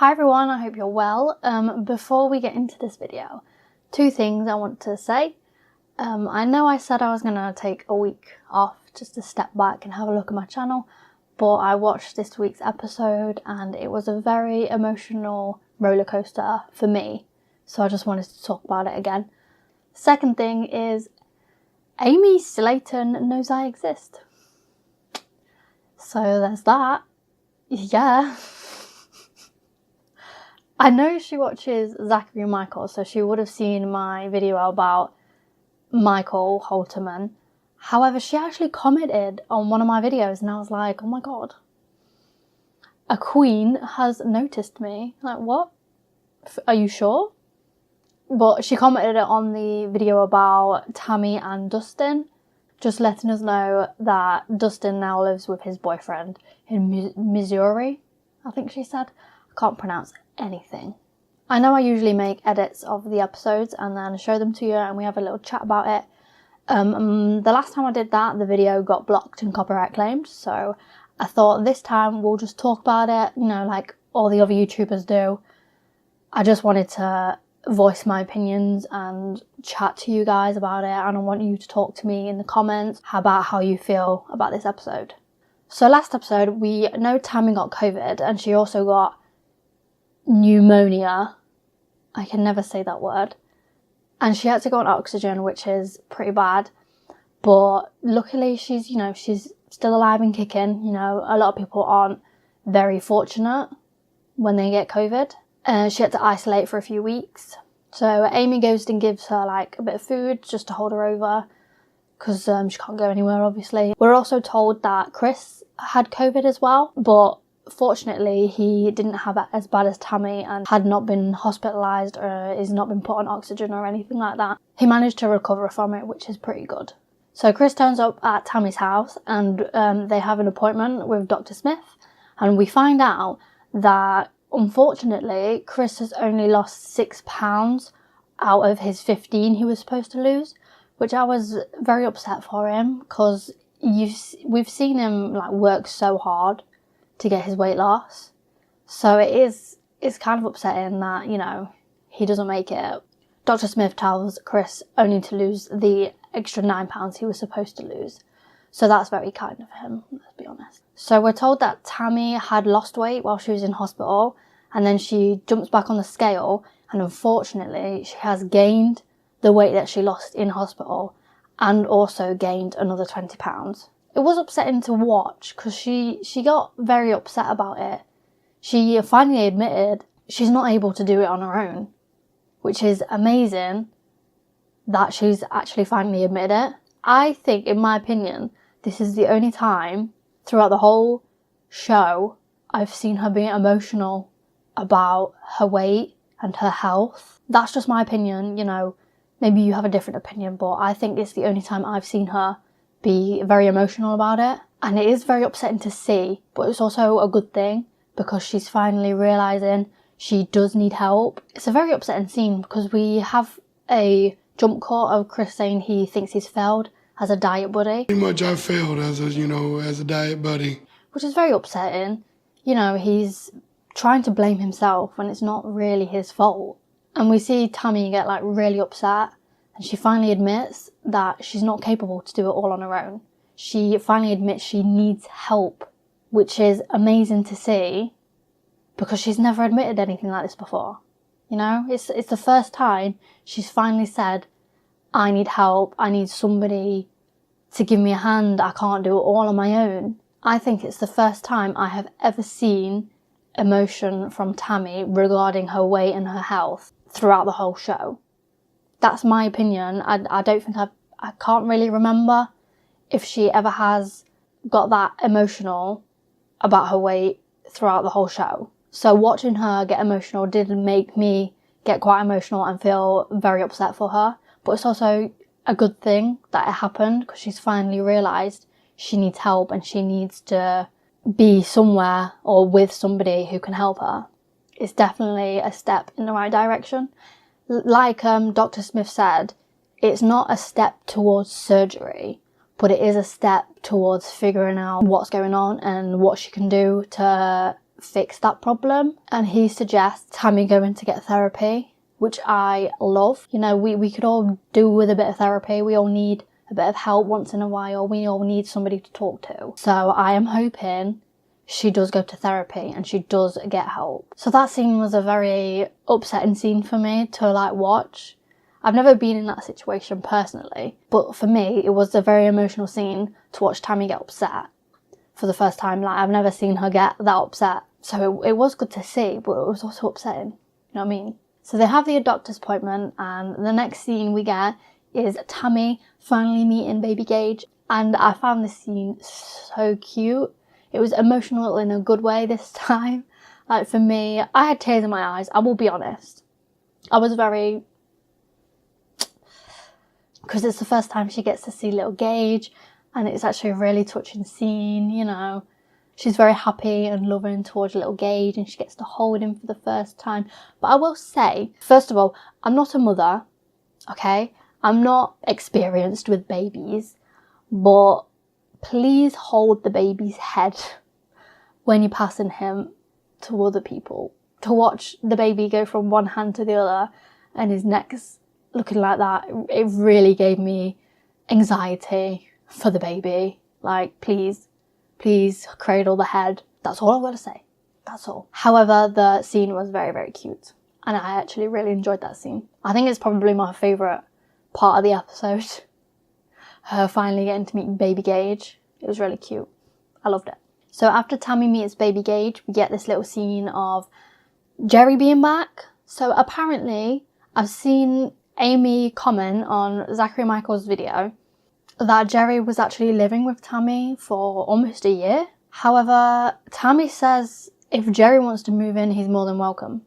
Hi everyone, I hope you're well. Before we get into this video, two things I want to say. I know I said I was going to take a week off just to step back and have a look at my channel, but I watched this week's episode and it was a very emotional roller coaster for me, so I just wanted to talk about it again. Second thing is, Amy Slayton knows I exist. So there's that. Yeah. I know she watches Zachary and Michael, so she would have seen my video about Michael Holterman. However, she actually commented on one of my videos and I was like, oh my god, a queen has noticed me. Like, what? Are you sure? But she commented it on the video about Tammy and Dustin, just letting us know that Dustin now lives with his boyfriend in Missouri, I think she said. I can't pronounce anything. I know I usually make edits of the episodes and then show them to you and we have a little chat about it. The last time I did that, the video got blocked and copyright claimed, so I thought this time we'll just talk about it, you know, like all the other YouTubers do. I just wanted to voice my opinions and chat to you guys about it, and I want you to talk to me in the comments about how you feel about this episode. So last episode, we know Tammy got COVID and she also got pneumonia. I can never say that word. And she had to go on oxygen, which is pretty bad. But luckily she's still alive and kicking. You know, a lot of people aren't very fortunate when they get COVID. She had to isolate for a few weeks. So Amy goes and gives her like a bit of food just to hold her over, because she can't go anywhere, obviously. We're also told that Chris had COVID as well, but fortunately he didn't have it as bad as Tammy and had not been hospitalised or is not been put on oxygen or anything like that. He managed to recover from it, which is pretty good. So Chris turns up at Tammy's house and they have an appointment with Dr. Smith, and we find out that unfortunately Chris has only lost 6 pounds out of his 15 he was supposed to lose, which I was very upset for him, because we've seen him like work so hard to get his weight loss. So it's kind of upsetting that, you know, he doesn't make it. Dr. Smith tells Chris only to lose the extra 9 pounds he was supposed to lose. So that's very kind of him, let's be honest. So we're told that Tammy had lost weight while she was in hospital, and then she jumps back on the scale, and unfortunately she has gained the weight that she lost in hospital and also gained another 20 pounds. It was upsetting to watch because she got very upset about it. She finally admitted she's not able to do it on her own, which is amazing that she's actually finally admitted it. I think, in my opinion, this is the only time throughout the whole show I've seen her being emotional about her weight and her health. That's just my opinion, you know. Maybe you have a different opinion, but I think it's the only time I've seen her be very emotional about it. And it is very upsetting to see, but it's also a good thing because she's finally realising she does need help. It's a very upsetting scene because we have a jump cut of Chris saying he thinks he's failed as a diet buddy. Pretty much I failed as a diet buddy. Which is very upsetting. You know, he's trying to blame himself when it's not really his fault. And we see Tammy get like really upset, and she finally admits that she's not capable to do it all on her own. She finally admits she needs help, which is amazing to see because she's never admitted anything like this before. You know, it's the first time she's finally said, I need help, I need somebody to give me a hand, I can't do it all on my own. I think it's the first time I have ever seen emotion from Tammy regarding her weight and her health throughout the whole show. That's my opinion. I don't think I can't really remember if she ever has got that emotional about her weight throughout the whole show. So watching her get emotional did make me get quite emotional and feel very upset for her. But it's also a good thing that it happened because she's finally realised she needs help and she needs to be somewhere or with somebody who can help her. It's definitely a step in the right direction. Like Dr. Smith said, it's not a step towards surgery, but it is a step towards figuring out what's going on and what she can do to fix that problem. And he suggests Tammy going to get therapy, which I love. You know, we could all do with a bit of therapy. We all need a bit of help once in a while. We all need somebody to talk to. So I am hoping she does go to therapy and she does get help. So that scene was a very upsetting scene for me to like watch. I've never been in that situation personally, but for me it was a very emotional scene to watch Tammy get upset for the first time. Like, I've never seen her get that upset. So it was good to see, but it was also upsetting. You know what I mean? So they have the doctor's appointment, and the next scene we get is Tammy finally meeting baby Gage. And I found this scene so cute. It was emotional in a good way this time. Like, for me, I had tears in my eyes. I will be honest. I was very... because it's the first time she gets to see little Gage, and it's actually a really touching scene, you know. She's very happy and loving towards little Gage, and she gets to hold him for the first time. But I will say, first of all, I'm not a mother, okay? I'm not experienced with babies, but please hold the baby's head when you're passing him to other people. To watch the baby go from one hand to the other and his neck's looking like that, it really gave me anxiety for the baby. Like, please cradle the head. That's all I've got to say. That's all. However, the scene was very, very cute, and I actually really enjoyed that scene. I think it's probably my favourite part of the episode. Her finally getting to meet baby Gage. It was really cute. I loved it. So after Tammy meets baby Gage, we get this little scene of Jerry being back. So apparently, I've seen Amy comment on Zachary Michael's video that Jerry was actually living with Tammy for almost a year. However, Tammy says if Jerry wants to move in, he's more than welcome.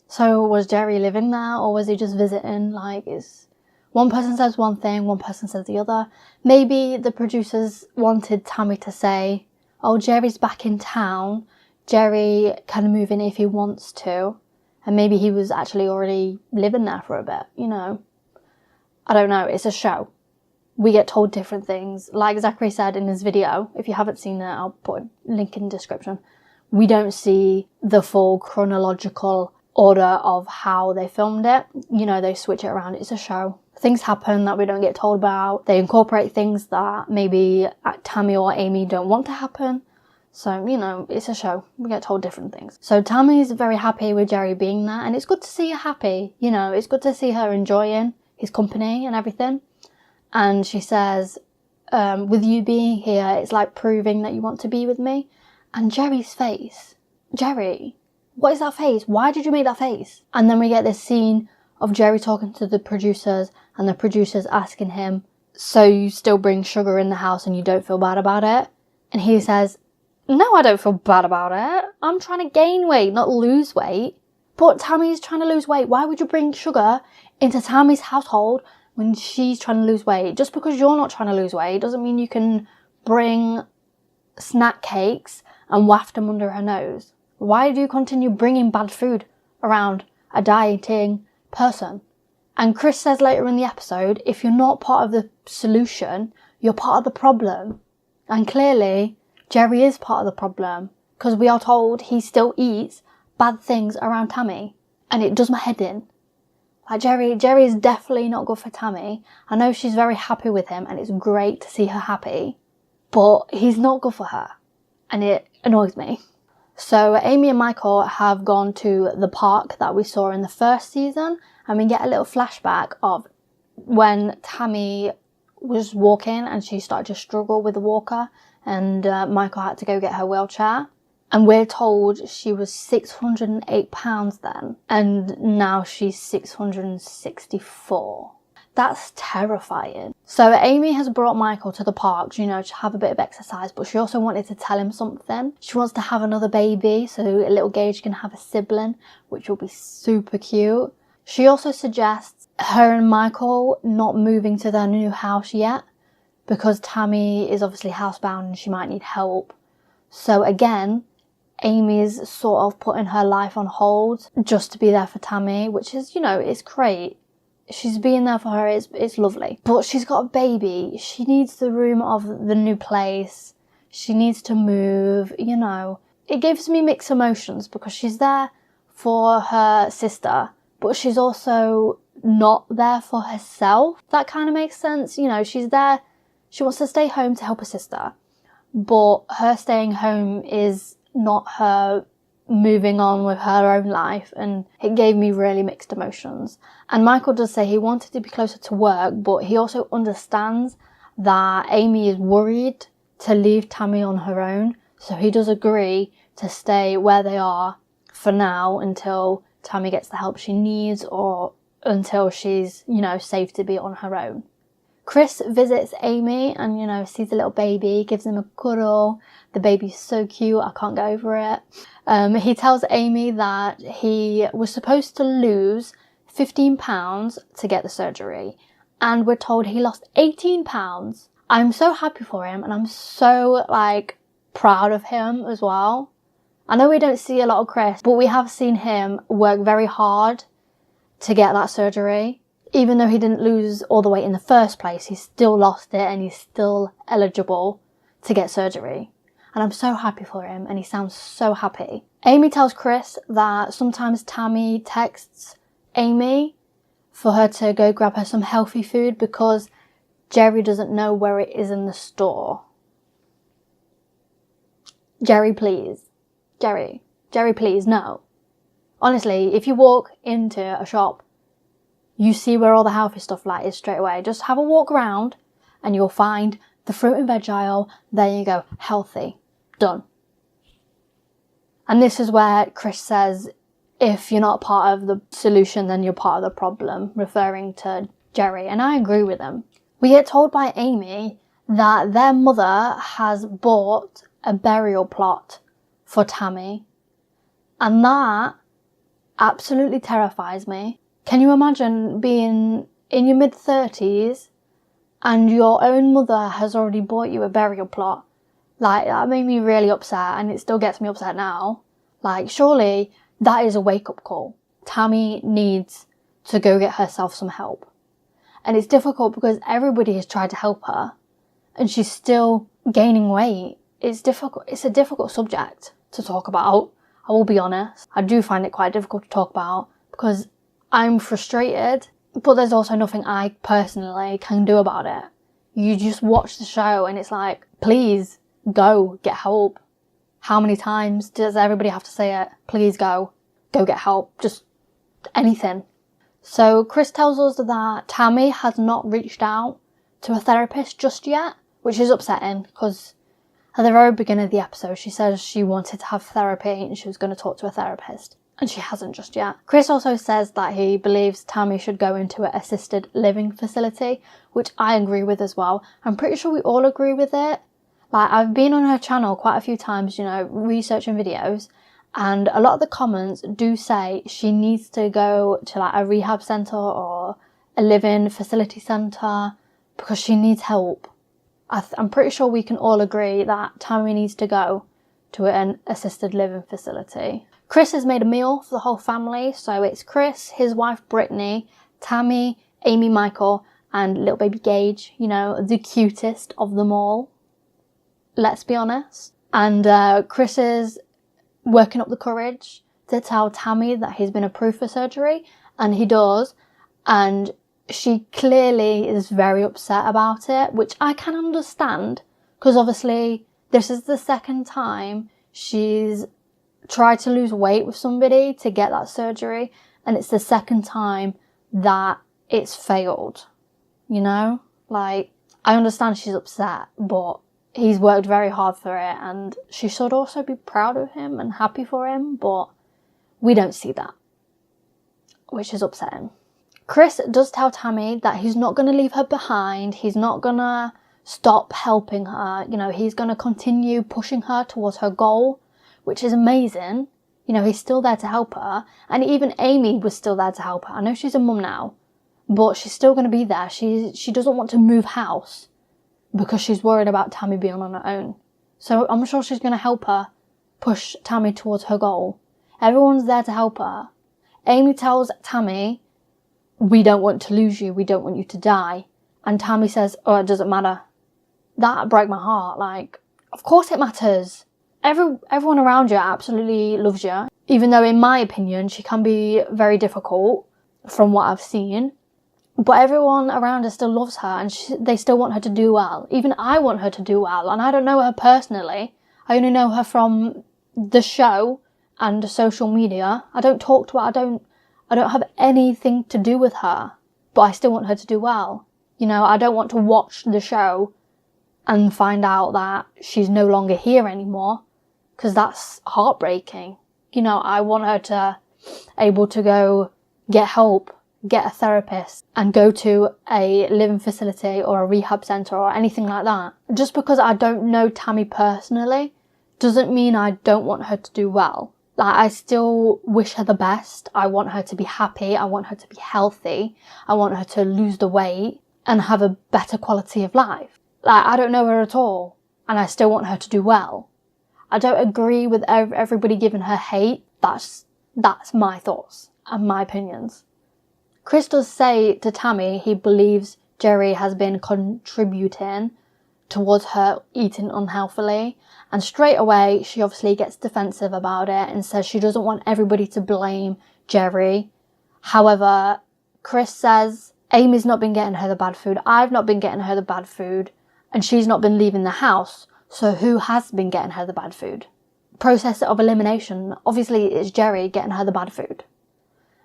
So was Jerry living there, or was he just visiting? Like, is one person says one thing, one person says the other. Maybe the producers wanted Tammy to say, oh, Jerry's back in town. Jerry can move in if he wants to. And maybe he was actually already living there for a bit, you know. I don't know, it's a show. We get told different things. Like Zachary said in his video, if you haven't seen it, I'll put a link in the description. We don't see the full chronological order of how they filmed it. You know, they switch it around. It's a show. Things happen that we don't get told about. They incorporate things that maybe Tammy or Amy don't want to happen. So, you know, it's a show. We get told different things. So Tammy's very happy with Jerry being there, and it's good to see her happy. You know, it's good to see her enjoying his company and everything. And she says, with you being here, it's like proving that you want to be with me. And Jerry's face. Jerry, what is that face? Why did you make that face? And then we get this scene of Jerry talking to the producers, and the producers asking him, so you still bring sugar in the house and you don't feel bad about it? And he says, no, I don't feel bad about it. I'm trying to gain weight, not lose weight. But Tammy's trying to lose weight. Why would you bring sugar into Tammy's household when she's trying to lose weight? Just because you're not trying to lose weight doesn't mean you can bring snack cakes and waft them under her nose. Why do you continue bringing bad food around a dieting person? And Chris says later in the episode, if you're not part of the solution, you're part of the problem. And clearly, Jerry is part of the problem, because we are told he still eats bad things around Tammy, and it does my head in. Like, Jerry is definitely not good for Tammy. I know she's very happy with him, and it's great to see her happy, but he's not good for her, and it annoys me. So Amy and Michael have gone to the park that we saw in the first season, and we get a little flashback of when Tammy was walking and she started to struggle with the walker, and Michael had to go get her wheelchair. And we're told she was 608 pounds then, and now she's 664. That's terrifying. So Amy has brought Michael to the park, you know, to have a bit of exercise, but she also wanted to tell him something. She wants to have another baby, so little Gage can have a sibling, which will be super cute. She also suggests her and Michael not moving to their new house yet, because Tammy is obviously housebound and she might need help. So again, Amy's sort of putting her life on hold just to be there for Tammy, which is, you know, it's great. She's being there for her, it's lovely. But she's got a baby. She needs the room of the new place. She needs to move, you know. it gives me mixed emotions because she's there for her sister, but she's also not there for herself. That kind of makes sense. You know, she's there, she wants to stay home to help her sister, but her staying home is not her moving on with her own life, and it gave me really mixed emotions. And Michael does say he wanted to be closer to work, but he also understands that Amy is worried to leave Tammy on her own, so he does agree to stay where they are for now until Tammy gets the help she needs, or until she's, you know, safe to be on her own. Chris visits Amy and, you know, sees the little baby, gives him a cuddle. The baby's so cute, I can't get over it. He tells Amy that he was supposed to lose 15 pounds to get the surgery, and we're told he lost 18 pounds. I'm so happy for him, and I'm so, like, proud of him as well. I know we don't see a lot of Chris, but we have seen him work very hard to get that surgery. Even though he didn't lose all the weight in the first place, he still lost it, and he's still eligible to get surgery. And I'm so happy for him, and he sounds so happy. Amy tells Chris that sometimes Tammy texts Amy for her to go grab her some healthy food because Jerry doesn't know where it is in the store. Jerry, please. Jerry, please, no. Honestly, if you walk into a shop, you see where all the healthy stuff like is straight away. Just have a walk around and you'll find the fruit and veg aisle. There you go, healthy, done. And this is where Chris says, if you're not part of the solution, then you're part of the problem, referring to Jerry. And I agree with him. We get told by Amy that their mother has bought a burial plot for Tammy. And that absolutely terrifies me. Can you imagine being in your mid-30s and your own mother has already bought you a burial plot? Like, that made me really upset, and it still gets me upset now. Like, surely that is a wake-up call. Tammy needs to go get herself some help. And it's difficult because everybody has tried to help her and she's still gaining weight. It's difficult. It's a difficult subject to talk about. I will be honest. I do find it quite difficult to talk about because I'm frustrated, but there's also nothing I personally can do about it. You just watch the show and it's like, please go get help. How many times does everybody have to say it? Please go get help. Just anything. So Chris tells us that Tammy has not reached out to a therapist just yet, which is upsetting because at the very beginning of the episode, she says she wanted to have therapy and she was going to talk to a therapist. And she hasn't just yet. Chris also says that he believes Tammy should go into an assisted living facility, which I agree with as well. I'm pretty sure we all agree with it. Like, I've been on her channel quite a few times, you know, researching videos, and a lot of the comments do say she needs to go to like a rehab centre or a living facility centre because she needs help. I'm pretty sure we can all agree that Tammy needs to go to an assisted living facility. Chris has made a meal for the whole family, so it's Chris, his wife Brittany, Tammy, Amy, Michael, and little baby Gage, you know, the cutest of them all. Let's be honest. And Chris is working up the courage to tell Tammy that he's been approved for surgery, and he does, and she clearly is very upset about it, which I can understand, because obviously this is the second time she's tried to lose weight with somebody to get that surgery, and it's the second time that it's failed, you know? Like, I understand she's upset, but he's worked very hard for it, and she should also be proud of him and happy for him, but we don't see that, which is upsetting. Chris does tell Tammy that he's not going to leave her behind. He's not going to stop helping her. You know, he's going to continue pushing her towards her goal, which is amazing. You know, he's still there to help her. And even Amy was still there to help her. I know she's a mum now, but she's still going to be there. She doesn't want to move house because she's worried about Tammy being on her own. So I'm sure she's going to help her push Tammy towards her goal. Everyone's there to help her. Amy tells Tammy, we don't want to lose you. We don't want you to die. And Tammy says, oh, it doesn't matter. That broke my heart. Like, of course it matters. everyone around you absolutely loves you, even though in my opinion she can be very difficult from what I've seen. But everyone around her still loves her, and they still want her to do well. Even I want her to do well, and I don't know her personally. I only know her from the show and social media. I don't talk to her. I don't have anything to do with her, but I still want her to do well. You know, I don't want to watch the show and find out that she's no longer here anymore, because that's heartbreaking. You know, I want her to able to go get help, get a therapist, and go to a living facility or a rehab centre or anything like that. Just because I don't know Tammy personally doesn't mean I don't want her to do well. Like, I still wish her the best. I want her to be happy. I want her to be healthy. I want her to lose the weight and have a better quality of life. Like, I don't know her at all, and I still want her to do well. I don't agree with everybody giving her hate. That's my thoughts and my opinions. Chris does say to Tammy he believes Jerry has been contributing towards her eating unhealthily, and straight away she obviously gets defensive about it and says she doesn't want everybody to blame Jerry. However, Chris says Amy's not been getting her the bad food, I've not been getting her the bad food, and she's not been leaving the house, so who has been getting her the bad food? Process of elimination, obviously it's Jerry getting her the bad food.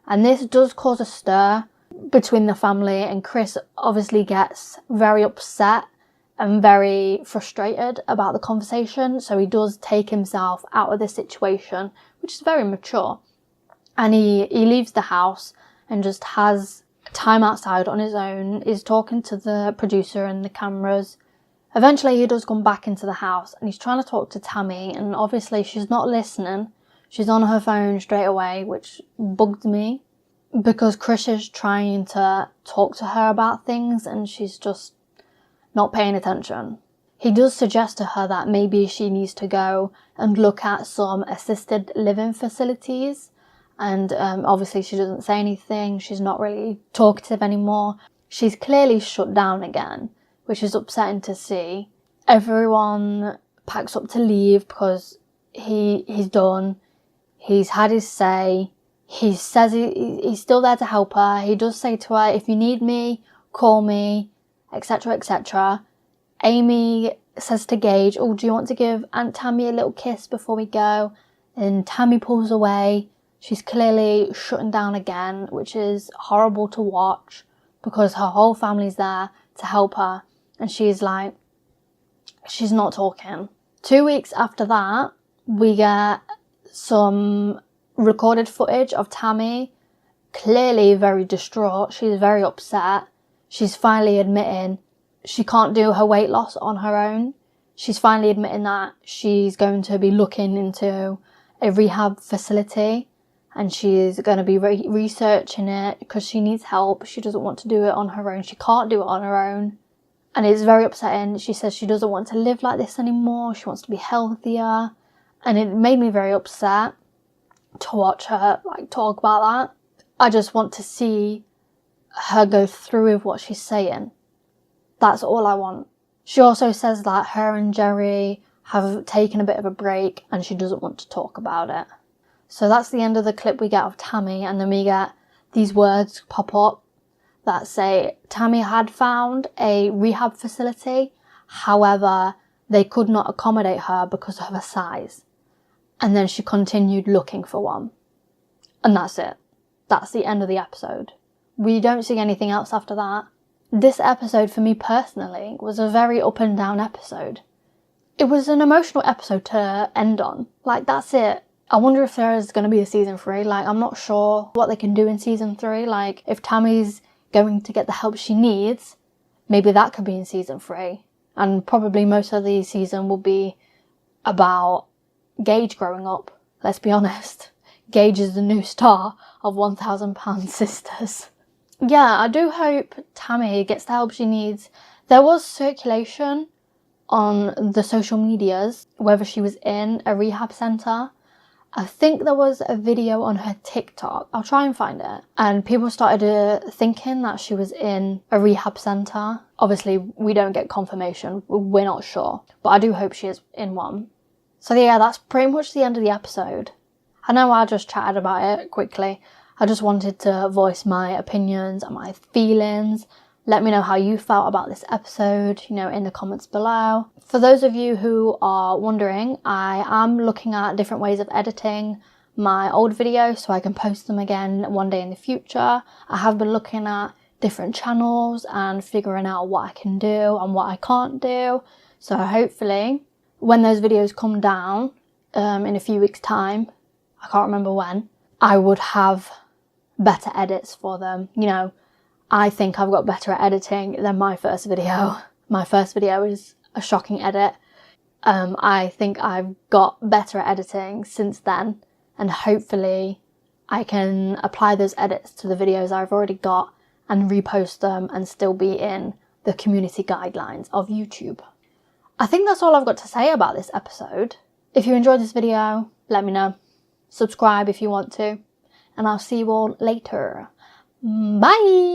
And this does cause a stir between the family, and Chris obviously gets very upset and very frustrated about the conversation, so he does take himself out of the situation, which is very mature. And he leaves the house and just has time outside on his own, is talking to the producer and the cameras. Eventually he does come back into the house and he's trying to talk to Tammy, and obviously she's not listening. She's on her phone straight away, which bugged me, because Chris is trying to talk to her about things and she's just not paying attention. He does suggest to her that maybe she needs to go and look at some assisted living facilities, and obviously she doesn't say anything. She's not really talkative anymore. She's clearly shut down again, which is upsetting to see. Everyone packs up to leave because he's done. He's had his say. He says he's still there to help her. He does say to her, if you need me, call me, etc, etc. Amy says to Gage, oh, do you want to give Aunt Tammy a little kiss before we go? And Tammy pulls away. She's clearly shutting down again, which is horrible to watch because her whole family's there to help her. And she's like, she's not talking. 2 weeks after that, we get some recorded footage of Tammy, clearly very distraught. She's very upset. She's finally admitting she can't do her weight loss on her own. She's finally admitting that she's going to be looking into a rehab facility, and she's going to be researching it because she needs help. She doesn't want to do it on her own. She can't do it on her own. And it's very upsetting. She says she doesn't want to live like this anymore. She wants to be healthier. And it made me very upset to watch her talk about that. I just want to see her go through with what she's saying. That's all I want. She also says that her and Jerry have taken a bit of a break and she doesn't want to talk about it. So that's the end of the clip we get of Tammy, and then we get these words pop up that say Tammy had found a rehab facility, however they could not accommodate her because of her size. And then she continued looking for one. And that's it. That's the end of the episode. We don't see anything else after that. This episode, for me personally, was a very up and down episode. It was an emotional episode to end on. That's it. I wonder if there is going to be a season 3. I'm not sure what they can do in season 3. If Tammy's going to get the help she needs, maybe that could be in season 3. And probably most of the season will be about Gage growing up. Let's be honest. Gage is the new star of 1,000 Pound Sisters. Yeah, I do hope Tammy gets the help she needs. There was circulation on the social medias whether she was in a rehab centre. I think there was a video on her TikTok. I'll try and find it. And people started thinking that she was in a rehab centre. Obviously, we don't get confirmation. We're not sure. But I do hope she is in one. So yeah, that's pretty much the end of the episode. I know I just chatted about it quickly. I just wanted to voice my opinions and my feelings. Let me know how you felt about this episode, you know, in the comments below. For those of you who are wondering, I am looking at different ways of editing my old videos so I can post them again one day in the future. I have been looking at different channels and figuring out what I can do and what I can't do. So hopefully when those videos come down in a few weeks' time, I can't remember when, I would have better edits for them. You know, I think I've got better at editing than my first video. My first video is a shocking edit. I think I've got better at editing since then, and hopefully I can apply those edits to the videos I've already got and repost them and still be in the community guidelines of YouTube. I think that's all I've got to say about this episode. If you enjoyed this video, let me know. Subscribe if you want to, and I'll see you all later. Bye!